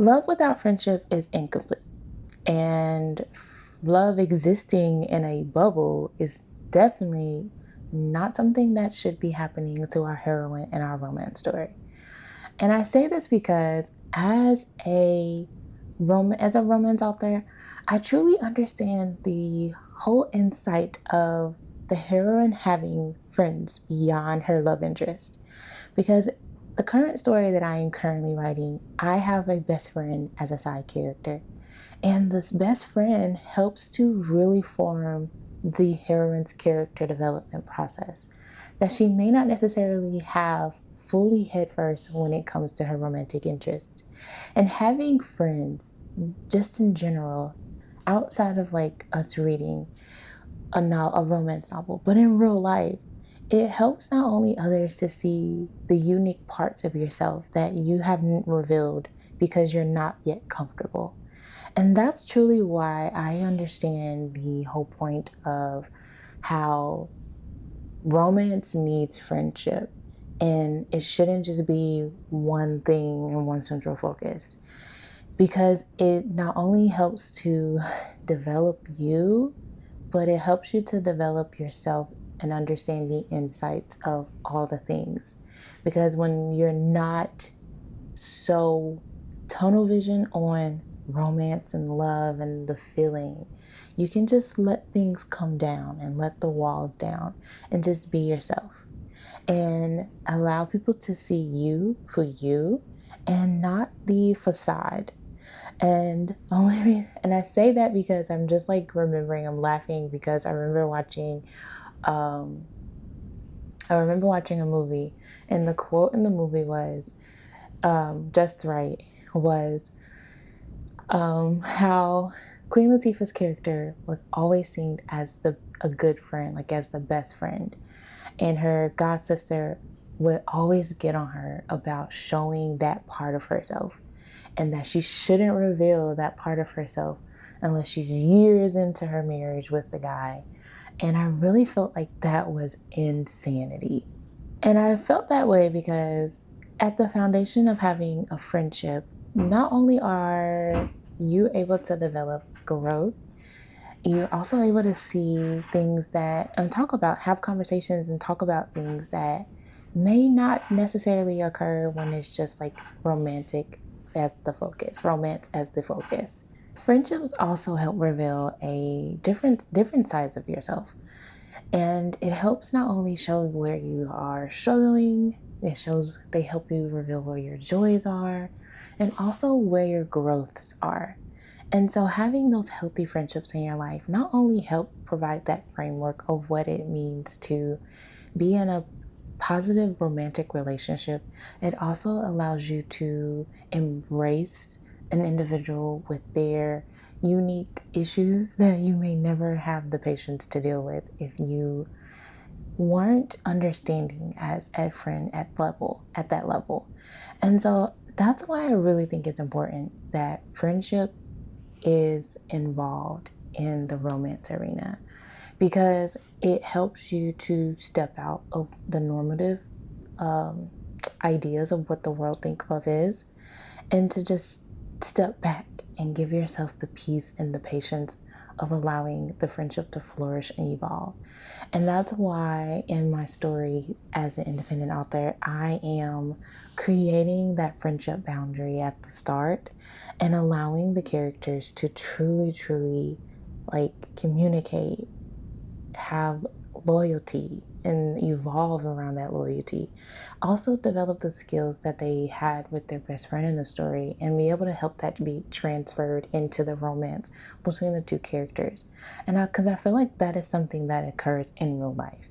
Love without friendship is incomplete. And love existing in a bubble is definitely not something that should be happening to our heroine in our romance story. And I say this because as a romance author, I truly understand the whole insight of the heroine having friends beyond her love interest. Because the current story that I am currently writing, I have a best friend as a side character. And this best friend helps to really form the heroine's character development process that she may not necessarily have fully headfirst when it comes to her romantic interest. And having friends, just in general, outside of like us reading a romance novel, but in real life, it helps not only others to see the unique parts of yourself that you haven't revealed because you're not yet comfortable. And that's truly why I understand the whole point of how romance needs friendship. And it shouldn't just be one thing and one central focus. Because it not only helps to develop you, but it helps you to develop yourself and understand the insights of all the things. Because when you're not so tunnel vision on romance and love and the feeling, you can just let things come down and let the walls down and just be yourself and allow people to see you for you and not the facade. And I say that because I'm just like remembering, I'm laughing because um I remember watching a movie, and the quote in the movie was just right was how Queen Latifah's character was always seen as a good friend, like as the best friend, and her god sister would always get on her about showing that part of herself, and that she shouldn't reveal that part of herself unless she's years into her marriage with the guy. And I really felt like that was insanity. And I felt that way because at the foundation of having a friendship, not only are you able to develop growth, you're also able to see things that, and have conversations and talk about things that may not necessarily occur when it's just like romance as the focus. Friendships also help reveal a different sides of yourself. And it helps not only show where you are struggling, they help you reveal where your joys are and also where your growths are. And so having those healthy friendships in your life not only help provide that framework of what it means to be in a positive romantic relationship, it also allows you to embrace an individual with their unique issues that you may never have the patience to deal with if you weren't understanding as a friend at that level. And so that's why I really think it's important that friendship is involved in the romance arena, because it helps you to step out of the normative um, ideas of what the world think love is, and to just step back and give yourself the peace and the patience of allowing the friendship to flourish and evolve. And that's why in my story as an independent author, I am creating that friendship boundary at the start and allowing the characters to truly like communicate, have loyalty and evolve around that loyalty. Also develop the skills that they had with their best friend in the story and be able to help that be transferred into the romance between the two characters. And because I feel like that is something that occurs in real life,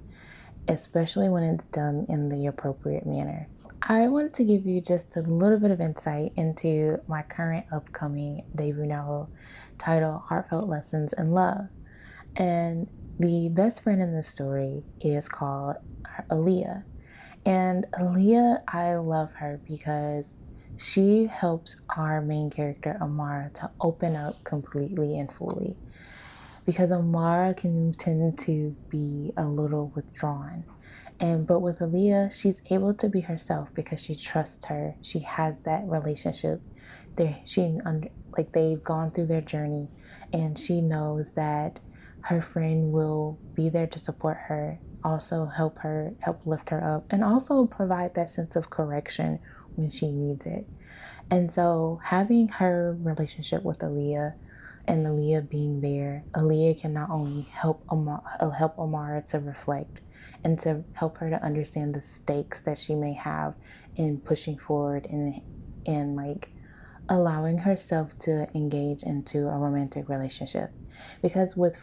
especially when it's done in the appropriate manner. I wanted to give you just a little bit of insight into my current upcoming debut novel titled Heartfelt Lessons in Love. And the best friend in this story is called Aaliyah. And Aaliyah, I love her because she helps our main character, Amara, to open up completely and fully. Because Amara can tend to be a little withdrawn. But with Aaliyah, she's able to be herself because she trusts her. She has that relationship they've gone through their journey, and she knows that her friend will be there to support her, also help lift her up, and also provide that sense of correction when she needs it. And so having her relationship with Aaliyah and Aaliyah being there, Aaliyah can not only help Amara to reflect and to help her to understand the stakes that she may have in pushing forward and like allowing herself to engage into a romantic relationship. Because with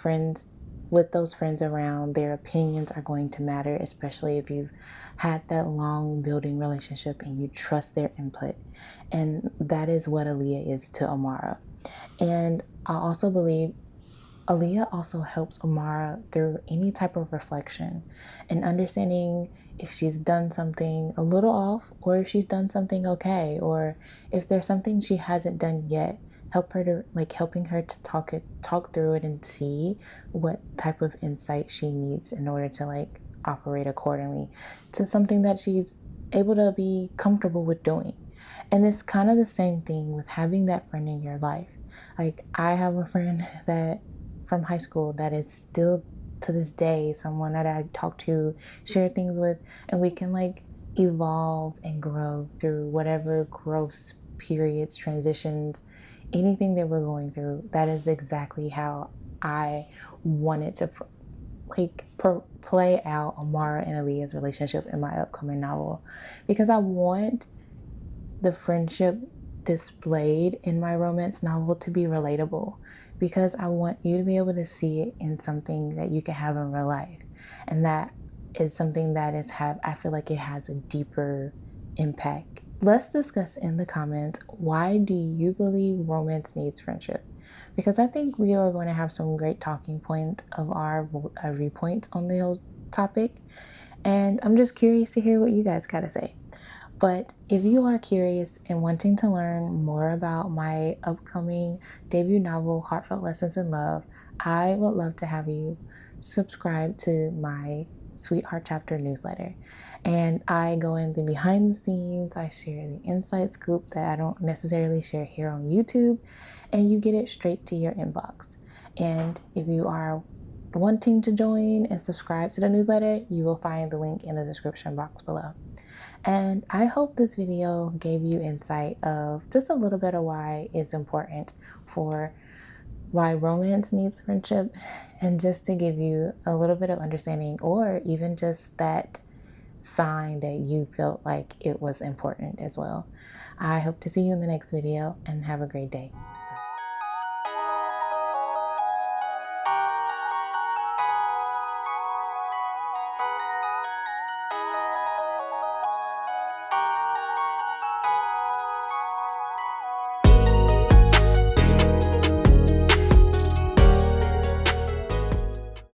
those friends around, their opinions are going to matter, especially if you've had that long building relationship and you trust their input. And that is what Aaliyah is to Amara. And I also believe Aaliyah also helps Amara through any type of reflection and understanding if she's done something a little off, or if she's done something okay, or if there's something she hasn't done yet. Helping her to talk through it and see what type of insight she needs in order to like operate accordingly to something that she's able to be comfortable with doing. And it's kind of the same thing with having that friend in your life. Like, I have a friend that from high school that is still to this day someone that I talk to, share things with, and we can like evolve and grow through whatever growth periods, transitions, anything that we're going through. That is exactly how I wanted to play out Amara and Aaliyah's relationship in my upcoming novel, because I want the friendship displayed in my romance novel to be relatable, because I want you to be able to see it in something that you can have in real life. And that is something that I feel like it has a deeper impact. Let's discuss in the comments, why do you believe romance needs friendship? Because I think we are going to have some great talking points of our viewpoints on the whole topic. And I'm just curious to hear what you guys got to say. But if you are curious and wanting to learn more about my upcoming debut novel, Heartfelt Lessons in Love, I would love to have you subscribe to my Sweetheart Chapter newsletter. And I go in the behind the scenes, I share the inside scoop that I don't necessarily share here on YouTube, and you get it straight to your inbox. And if you are wanting to join and subscribe to the newsletter, you will find the link in the description box below. And I hope this video gave you insight of just a little bit of why it's important for why romance needs friendship, and just to give you a little bit of understanding, or even just that sign that you felt like it was important as well. I hope to see you in the next video, and have a great day.